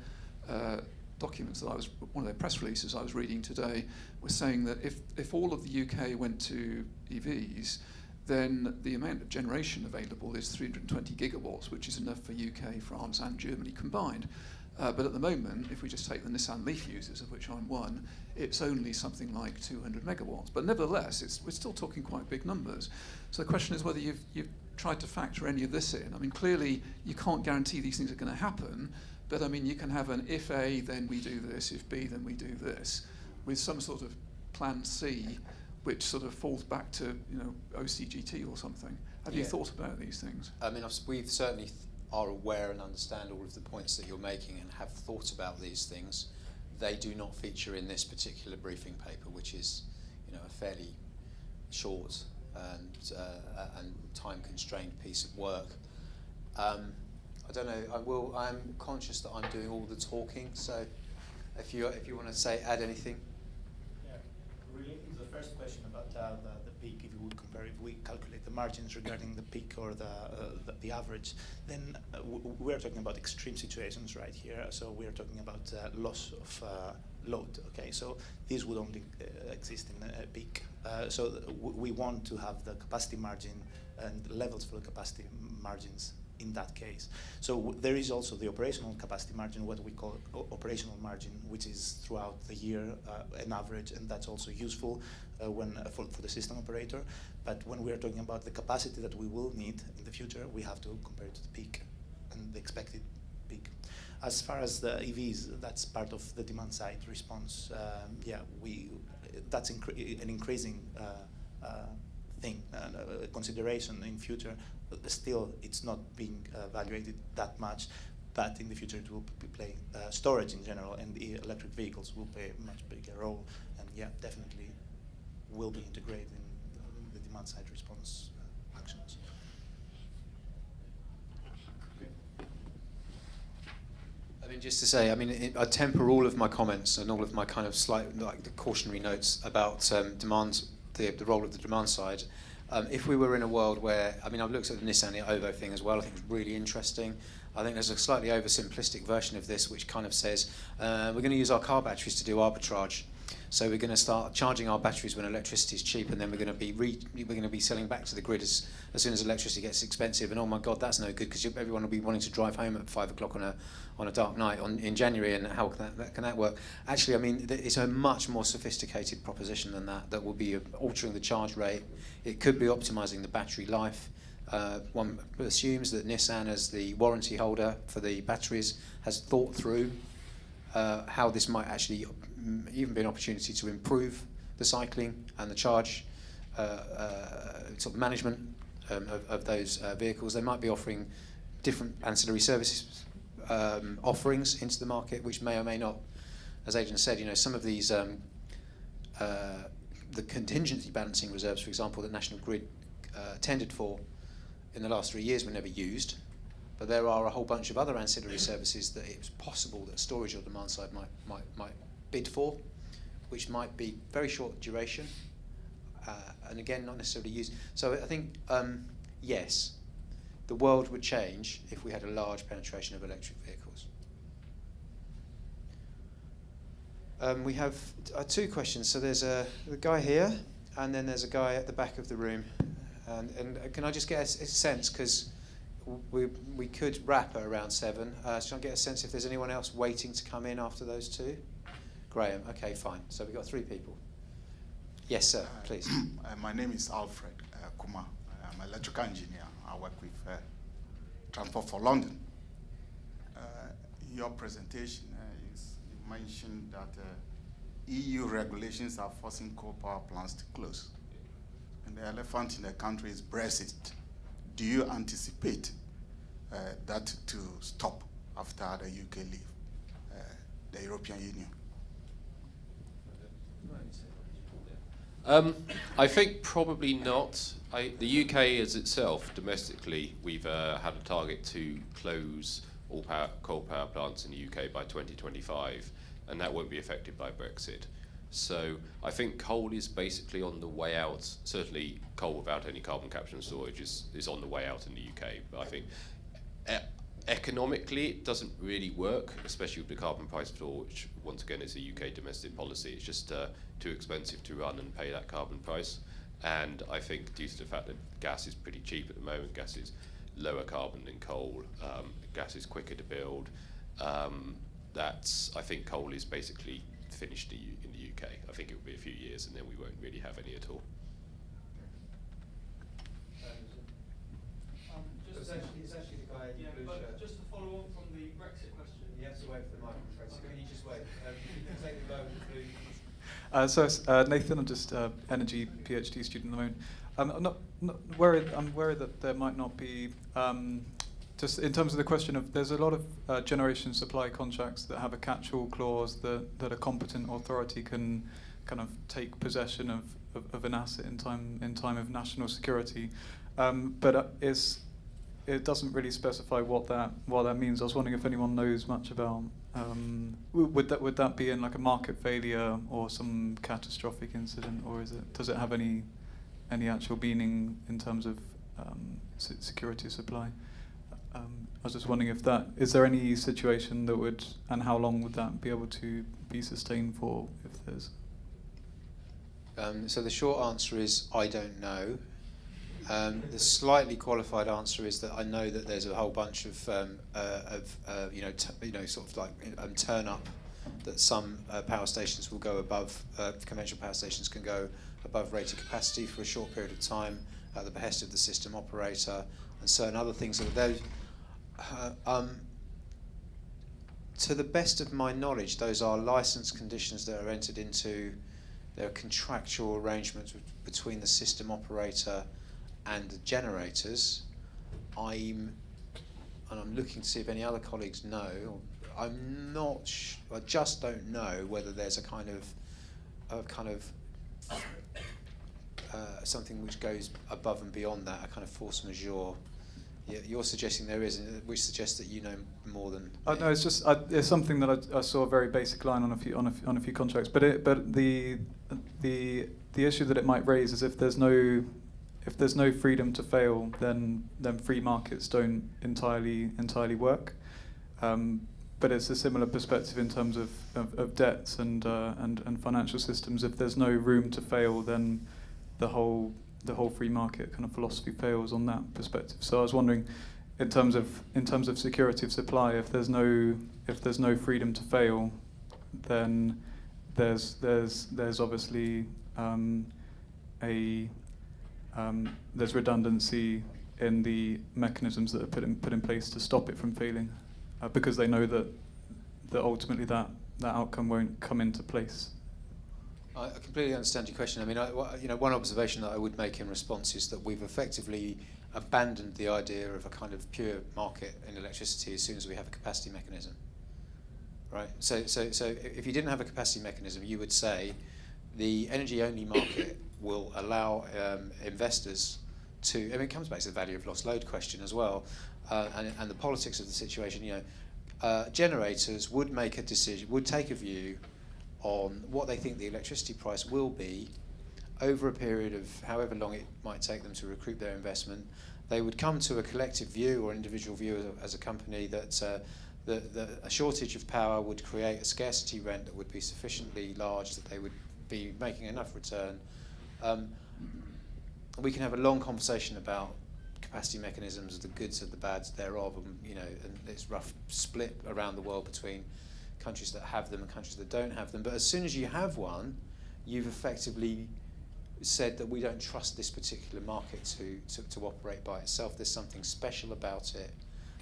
documents one of their press releases I was reading today was saying that if all of the UK went to EVs, then the amount of generation available is 320 gigawatts, which is enough for UK, France and Germany combined. But at the moment, if we just take the Nissan Leaf users, of which I'm one, it's only something like 200 megawatts. But nevertheless, we're still talking quite big numbers. So the question is whether you've tried to factor any of this in. I mean, clearly, you can't guarantee these things are going to happen, but I mean, you can have an if A, then we do this, if B, then we do this, with some sort of plan C, which sort of falls back to OCGT or something. Have you thought about these things? I mean, we've certainly are aware and understand all of the points that you're making and have thought about these things. They do not feature in this particular briefing paper, which is a fairly short and time-constrained piece of work. I don't know. I'm conscious that I'm doing all the talking, so if you want to add anything. Yeah, relating to the first question about the peak, if we calculate the margins regarding the peak or the average, then we're talking about extreme situations right here. So we're talking about loss of load. Okay, so this would only exist in a peak. So we want to have the capacity margin and levels for the capacity margins in that case. So there is also the operational capacity margin, what we call operational margin, which is throughout the year an average, and that's also useful for the system operator. But when we are talking about the capacity that we will need in the future, we have to compare it to the peak and the expected peak. As far as the EVs, that's part of the demand side response. That's an increasing thing, consideration in future. Still, it's not being evaluated that much, but in the future it will play storage in general, and the electric vehicles will play a much bigger role, and definitely will be integrated in the demand side response actions. I mean, just to say, I temper all of my comments and all of my kind of slight, like the cautionary notes about demand, the role of the demand side. If we were in a world where, I've looked at the Nissan OVO thing as well. I think it's really interesting. I think there's a slightly oversimplistic version of this which kind of says we're going to use our car batteries to do arbitrage. So we're going to start charging our batteries when electricity is cheap, and then we're going to be selling back to the grid as soon as electricity gets expensive. And oh my God, that's no good, because everyone will be wanting to drive home at 5 o'clock on a dark night in January. And how can that work? Actually, it's a much more sophisticated proposition than that. That will be altering the charge rate. It could be optimizing the battery life. One assumes that Nissan, as the warranty holder for the batteries, has thought through how this might actually even be an opportunity to improve the cycling and the charge sort of management of those vehicles. They might be offering different ancillary services offerings into the market, which may or may not, as Adrian said, some of these the contingency balancing reserves, for example, that National Grid tendered for in the last 3 years were never used. But there are a whole bunch of other ancillary services that it's possible that storage or demand side might bid for, which might be very short duration, and again, not necessarily used. So I think, yes, the world would change if we had a large penetration of electric vehicles. We have 2 questions. So there's a guy here, and then there's a guy at the back of the room. And can I just get a sense, because we could wrap at around 7. So I get a sense if there's anyone else waiting to come in after those 2? Graham, okay, fine. So we've got 3 people. Yes, sir, please. My name is Alfred Kumar. I'm an electrical engineer. I work with Transport for London. Your presentation, you mentioned that EU regulations are forcing coal power plants to close. And the elephant in the country is Brexit. Do you anticipate that to stop after the UK leave the European Union? I think probably not. The UK as itself, domestically, we've had a target to close all coal power plants in the UK by 2025, and that won't be affected by Brexit. So I think coal is basically on the way out. Certainly coal without any carbon capture and storage is on the way out in the UK. But I think economically it doesn't really work, especially with the carbon price floor, which once again is a UK domestic policy. It's just too expensive to run and pay that carbon price. And I think due to the fact that gas is pretty cheap at the moment, gas is lower carbon than coal, gas is quicker to build, I think coal is basically finished in the UK. I think it will be a few years and then we won't really have any at all. It's actually the guy in the blue shirt. Just to follow on from the Brexit question. You have to wait for the microphone, so can you just wait? You can take the vote through. Nathan, I'm just energy PhD student at the moment. I'm not worried. I'm worried that there might not be. Just in terms of the question of, there's a lot of generation supply contracts that have a catch-all clause that a competent authority can kind of take possession of an asset in time of national security, but it doesn't really specify what that means. I was wondering if anyone knows much about. Would that be in like a market failure or some catastrophic incident, or does it have any actual meaning in terms of security of supply? I was just wondering if is there any situation that would, and how long would that be able to be sustained for, if there's? So the short answer is I don't know. The slightly qualified answer is that I know that there's a whole bunch of sort of like turn up that some power stations will go above. Conventional power stations can go above rated capacity for a short period of time at the behest of the system operator, and certain other things that are those. To the best of my knowledge, those are license conditions that are entered into. There are contractual arrangements between the system operator and the generators. I'm looking to see if any other colleagues know. I'm not. I just don't know whether there's a kind of something which goes above and beyond that, a kind of force majeure. Yeah, you're suggesting there is, which suggests that you know more than. No, it's just it's something that I saw a very basic line on a few contracts. But the issue that it might raise is if there's no freedom to fail, then free markets don't entirely work. But it's a similar perspective in terms of debts and financial systems. If there's no room to fail, then the whole free market kind of philosophy fails on that perspective. So I was wondering, in terms of security of supply, if there's no freedom to fail, then there's obviously there's redundancy in the mechanisms that are put in place to stop it from failing, because they know that ultimately that outcome won't come into place. I completely understand your question. I mean, one observation that I would make in response is that we've effectively abandoned the idea of a kind of pure market in electricity as soon as we have a capacity mechanism, right? So if you didn't have a capacity mechanism, you would say the energy-only market will allow investors to. I mean, it comes back to the value of lost load question as well, and the politics of the situation. Generators would make a decision, would take a view on what they think the electricity price will be over a period of however long it might take them to recoup their investment. They would come to a collective view or individual view as a company that a shortage of power would create a scarcity rent that would be sufficiently large that they would be making enough return. We can have a long conversation about capacity mechanisms, the goods and the bads thereof, and it's rough split around the world between countries that have them and countries that don't have them. But as soon as you have one, you've effectively said that we don't trust this particular market to operate by itself. There's something special about it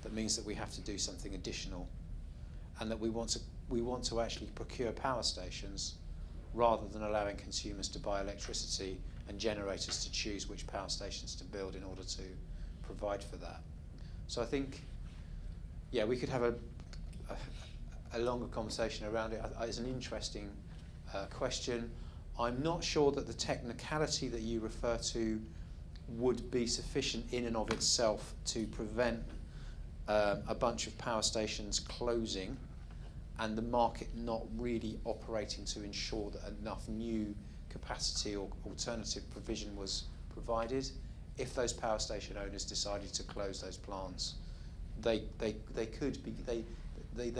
that means that we have to do something additional, and that we want to actually procure power stations rather than allowing consumers to buy electricity and generators to choose which power stations to build in order to provide for that. So I think, yeah, we could have a longer conversation around it. It's an interesting question. I'm not sure that the technicality that you refer to would be sufficient in and of itself to prevent a bunch of power stations closing and the market not really operating to ensure that enough new capacity or alternative provision was provided. If those power station owners decided to close those plants, they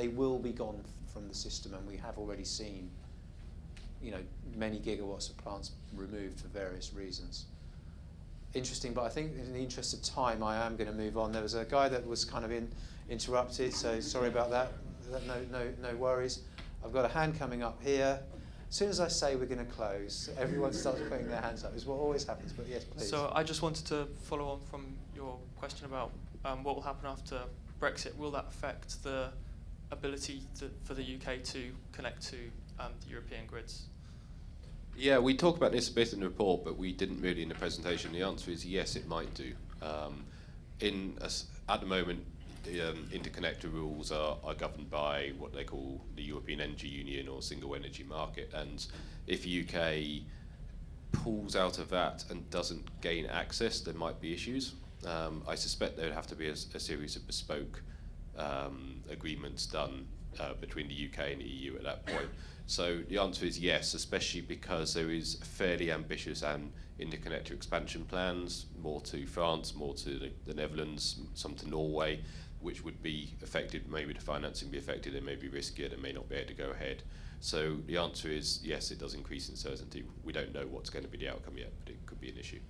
will be gone from the system, and we have already seen, many gigawatts of plants removed for various reasons. Interesting, but I think in the interest of time, I am going to move on. There was a guy that was kind of interrupted, so sorry about that. No worries. I've got a hand coming up here. As soon as I say we're going to close, everyone starts putting their hands up. It's what always happens, but yes, please. So I just wanted to follow on from your question about what will happen after Brexit. Will that affect the ability for the UK to connect to the European grids? Yeah, we talk about this a bit in the report, but we didn't really in the presentation. The answer is yes, it might do. At the moment, the interconnector rules are governed by what they call the European Energy Union or Single Energy Market, and if UK pulls out of that and doesn't gain access, there might be issues. I suspect there would have to be a series of bespoke agreements done between the UK and the EU at that point. So the answer is yes, especially because there is fairly ambitious interconnector expansion plans, more to France, more to the Netherlands, some to Norway, which would be affected, maybe the financing be affected, they may be riskier, they may not be able to go ahead. So the answer is yes, it does increase uncertainty. We don't know what's going to be the outcome yet, but it could be an issue.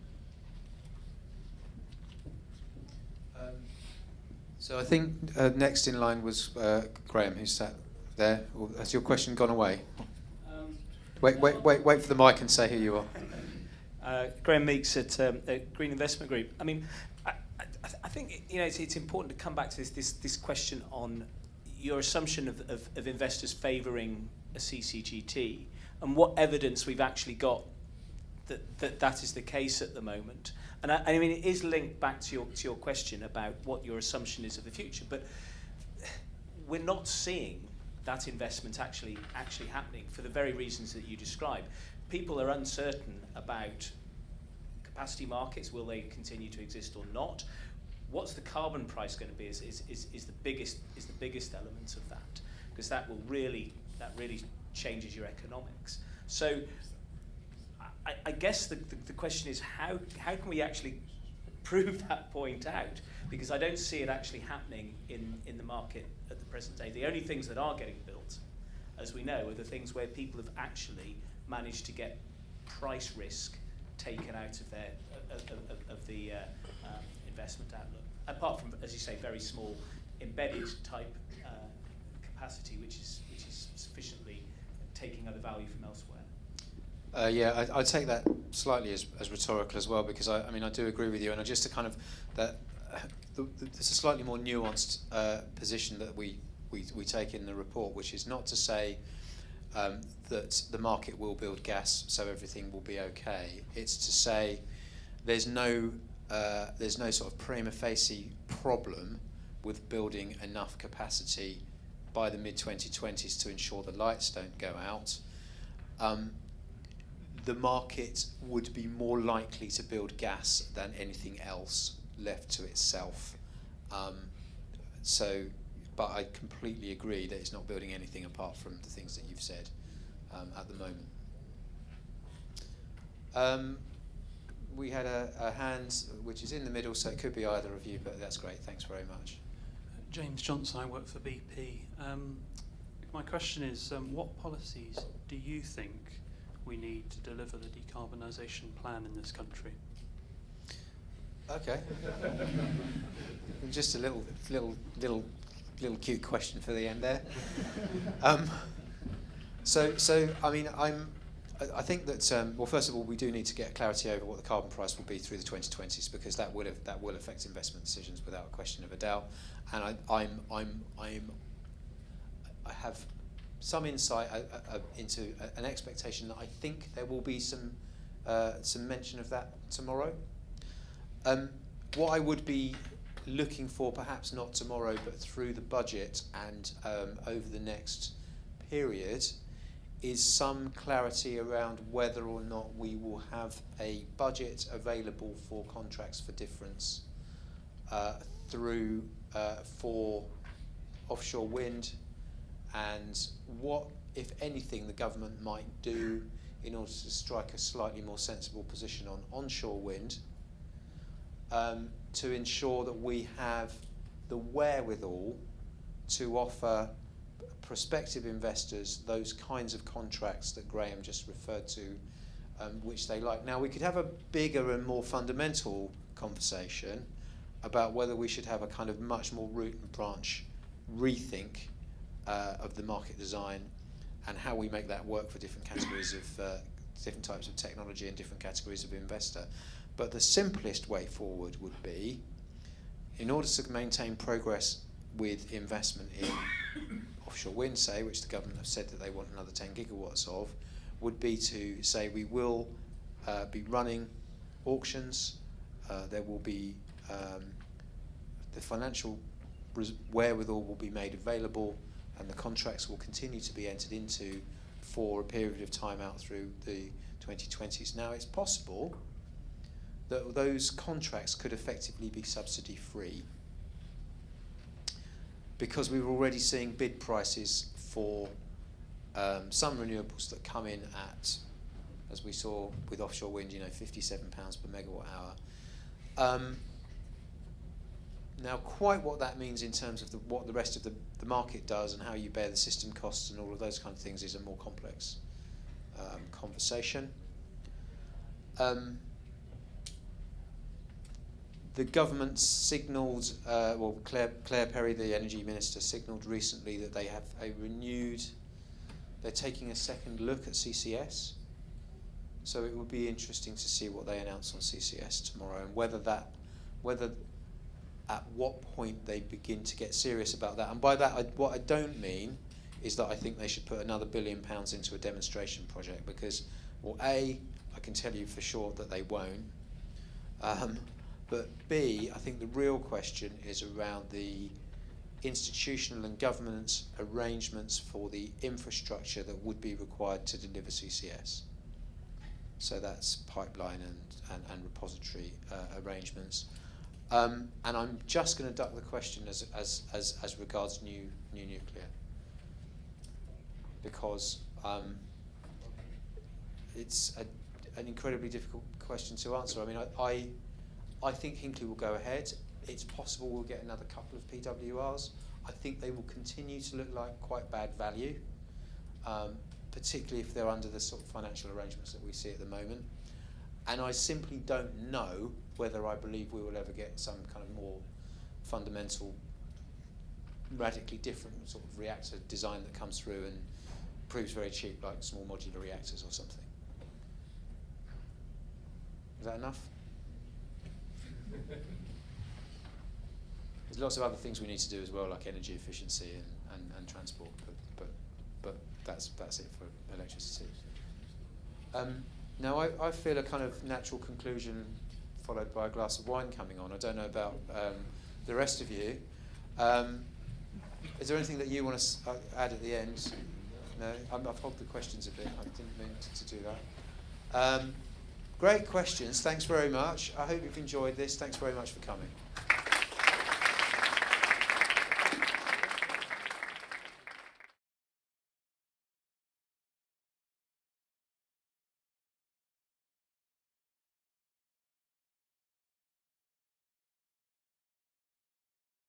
So I think next in line was Graham, who sat there. Has your question gone away? Wait for the mic and say who you are. Graham Meeks at Green Investment Group. I mean, I think it's important to come back to this question on your assumption of investors favouring a CCGT and what evidence we've actually got that is the case at the moment. And I mean, it is linked back to your question about what your assumption is of the future, but we're not seeing that investment actually happening for the very reasons that you describe. People are uncertain about capacity markets. Will they continue to exist or not? What's the carbon price going to be is the biggest element of that, because that really changes your economics. So I guess the question is how can we actually prove that point out? Because I don't see it actually happening in the market at the present day. The only things that are getting built, as we know, are the things where people have actually managed to get price risk taken out of their of the investment outlook. Apart from, as you say, very small embedded type capacity, which is sufficiently taking other value from elsewhere. Yeah, I'd take that slightly as rhetorical as well, because I mean I do agree with you, and just to kind of there's a slightly more nuanced position that we take in the report, which is not to say that the market will build gas, so everything will be okay. It's to say there's no sort of prima facie problem with building enough capacity by the mid-2020s to ensure the lights don't go out. The market would be more likely to build gas than anything else left to itself. But I completely agree that it's not building anything apart from the things that you've said at the moment. We had a hand which is in the middle, so it could be either of you, but that's great. Thanks very much. James Johnson, I work for BP. My question is, what policies do you think we need to deliver the decarbonisation plan in this country? Okay. Just a little cute question for the end there. So I mean, I think that well, first of all, we do need to get clarity over what the carbon price will be through the 2020s, because that will affect investment decisions without a question of a doubt. And I have some insight into an expectation that I think there will be some mention of that tomorrow. What I would be looking for, perhaps not tomorrow, but through the budget and over the next period, is some clarity around whether or not we will have a budget available for contracts for difference for offshore wind, and what, if anything, the government might do in order to strike a slightly more sensible position on onshore wind, to ensure that we have the wherewithal to offer prospective investors those kinds of contracts that Graham just referred to, which they like. Now, we could have a bigger and more fundamental conversation about whether we should have a kind of much more root and branch rethink of the market design and how we make that work for different categories of different types of technology and different categories of investor. But the simplest way forward would be, in order to maintain progress with investment in offshore wind, say, which the government have said that they want another 10 gigawatts of, would be to say we will be running auctions, there will be the financial wherewithal will be made available, and the contracts will continue to be entered into for a period of time out through the 2020s. Now, it's possible that those contracts could effectively be subsidy free, because we were already seeing bid prices for some renewables that come in at, as we saw with offshore wind, £57 per megawatt hour. Now, quite what that means in terms of what the rest of the market does and how you bear the system costs and all of those kind of things is a more complex conversation. The government signalled, well, Claire Perry, the Energy Minister, signalled recently that they have they're taking a second look at CCS. So it would be interesting to see what they announce on CCS tomorrow, and whether at what point they begin to get serious about that. And by that, what I don't mean is that I think they should put another £1 billion into a demonstration project, because, well, A, I can tell you for sure that they won't. But B, I think the real question is around the institutional and governance arrangements for the infrastructure that would be required to deliver CCS. So that's pipeline and repository arrangements. And I'm just going to duck the question as regards new nuclear, because it's an incredibly difficult question to answer. I mean, I think Hinkley will go ahead. It's possible we'll get another couple of PWRs. I think they will continue to look like quite bad value, particularly if they're under the sort of financial arrangements that we see at the moment. And I simply don't know whether I believe we will ever get some kind of more fundamental, radically different sort of reactor design that comes through and proves very cheap, like small modular reactors or something. Is that enough? There's lots of other things we need to do as well, like energy efficiency and transport, but that's it for electricity. Now I feel a kind of natural conclusion followed by a glass of wine coming on. I don't know about the rest of you. Is there anything that you want to add at the end? No? I've hogged the questions a bit. I didn't mean to do that. Great questions. Thanks very much. I hope you've enjoyed this. Thanks very much for coming.